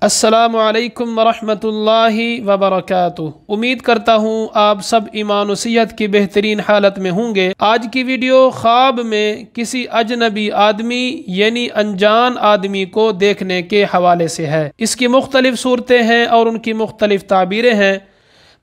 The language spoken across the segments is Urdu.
السلام علیکم ورحمۃ اللہ وبرکاتہ۔ امید کرتا ہوں آپ سب ایمان و صحت کی بہترین حالت میں ہوں گے۔ آج کی ویڈیو خواب میں کسی اجنبی آدمی یعنی انجان آدمی کو دیکھنے کے حوالے سے ہے۔ اس کی مختلف صورتیں ہیں اور ان کی مختلف تعبیریں ہیں۔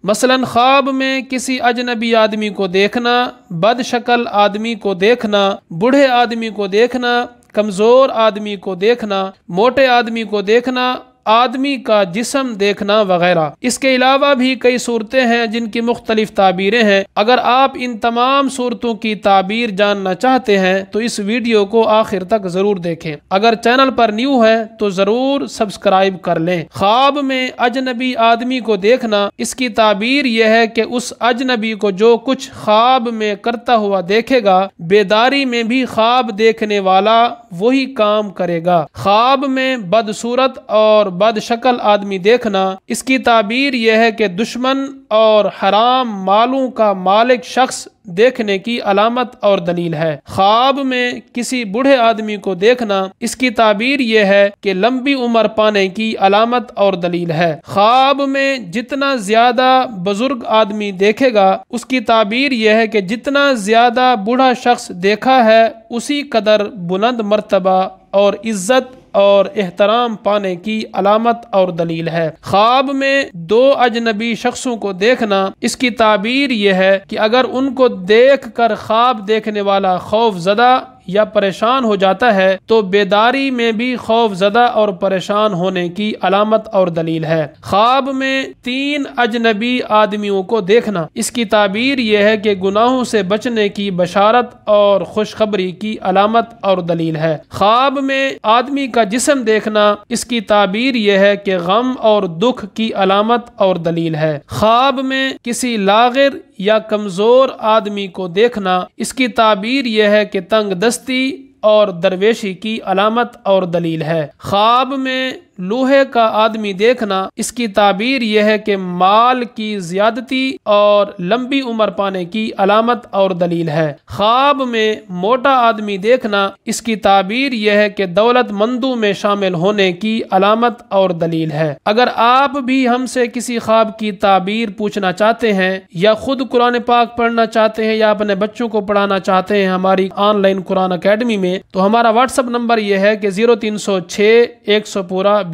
مثلا خواب میں کسی اجنبی آدمی کو دیکھنا، بد شکل آدمی کو دیکھنا، بوڑھے آدمی کو دیکھنا، کمزور آدمی کو دیکھنا، موٹے آدمی کو دیکھنا، آدمی کا جسم دیکھنا وغیرہ۔ اس کے علاوہ بھی کئی صورتیں ہیں جن کی مختلف تعبیریں ہیں۔ اگر آپ ان تمام صورتوں کی تعبیر جاننا چاہتے ہیں تو اس ویڈیو کو آخر تک ضرور دیکھیں۔ اگر چینل پر نیو ہے تو ضرور سبسکرائب کر لیں۔ خواب میں اجنبی آدمی کو دیکھنا، اس کی تعبیر یہ ہے کہ اس اجنبی کو جو کچھ خواب میں کرتا ہوا دیکھے گا، بیداری میں بھی خواب دیکھنے والا وہی کام کرے گا۔ خواب میں بدصورت اور بد شکل آدمی دیکھنا، اس کی تعبیر یہ ہے کہ دشمن اور حرام مالوں کا مالک شخص دیکھنے کی علامت اور دلیل ہے۔ خواب میں کسی بوڑھے آدمی کو دیکھنا، اس کی تعبیر یہ ہے کہ لمبی عمر پانے کی علامت اور دلیل ہے۔ خواب میں جتنا زیادہ بزرگ آدمی دیکھے گا، اس کی تعبیر یہ ہے کہ جتنا زیادہ بوڑھا شخص دیکھا ہے اسی قدر بلند مرتبہ اور عزت اور احترام پانے کی علامت اور دلیل ہے۔ خواب میں دو اجنبی شخصوں کو دیکھنا، اس کی تعبیر یہ ہے کہ اگر ان کو دیکھ کر خواب دیکھنے والا خوف زدہ یا پریشان ہو جاتا ہے تو بیداری میں بھی خوف زدہ اور پریشان ہونے کی علامت اور دلیل ہے۔ خواب میں تین اجنبی آدمیوں کو دیکھنا، اس کی تعبیر یہ ہے کہ گناہوں سے بچنے کی بشارت اور خوشخبری کی علامت اور دلیل ہے۔ خواب میں آدمی کا جسم دیکھنا، اس کی تعبیر یہ ہے کہ غم اور دکھ کی علامت اور دلیل ہے۔ خواب میں کسی لاغر یا کمزور آدمی کو دیکھنا، اس کی تعبیر یہ ہے کہ تنگ دستی اور درویشی کی علامت اور دلیل ہے۔ خواب میں لوہے کا آدمی دیکھنا، اس کی تعبیر یہ ہے کہ مال کی زیادتی اور لمبی عمر پانے کی علامت اور دلیل ہے۔ خواب میں موٹا آدمی دیکھنا، اس کی تعبیر یہ ہے کہ دولت مندوں میں شامل ہونے کی علامت اور دلیل ہے۔ اگر آپ بھی ہم سے کسی خواب کی تعبیر پوچھنا چاہتے ہیں یا خود قرآن پاک پڑھنا چاہتے ہیں یا اپنے بچوں کو پڑھانا چاہتے ہیں ہماری آن لائن قرآن اکیڈمی میں، تو ہمارا واٹس ایپ نمبر یہ ہے کہ 0306-100-8212۔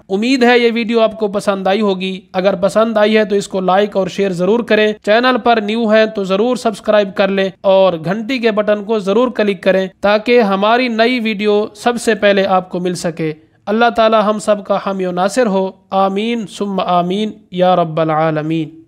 امید ہے یہ ویڈیو آپ کو پسند آئی ہوگی۔ اگر پسند آئی ہے تو اس کو لائک اور شیئر ضرور کریں۔ چینل پر نیو ہے تو ضرور سبسکرائب کر لیں اور گھنٹی کے بٹن کو ضرور کلک کریں تاکہ ہماری نئی ویڈیو سب سے پہلے آپ کو مل سکے۔ اللہ تعالی ہم سب کا حامی و ناصر ہو۔ آمین ثم آمین یا رب العالمین۔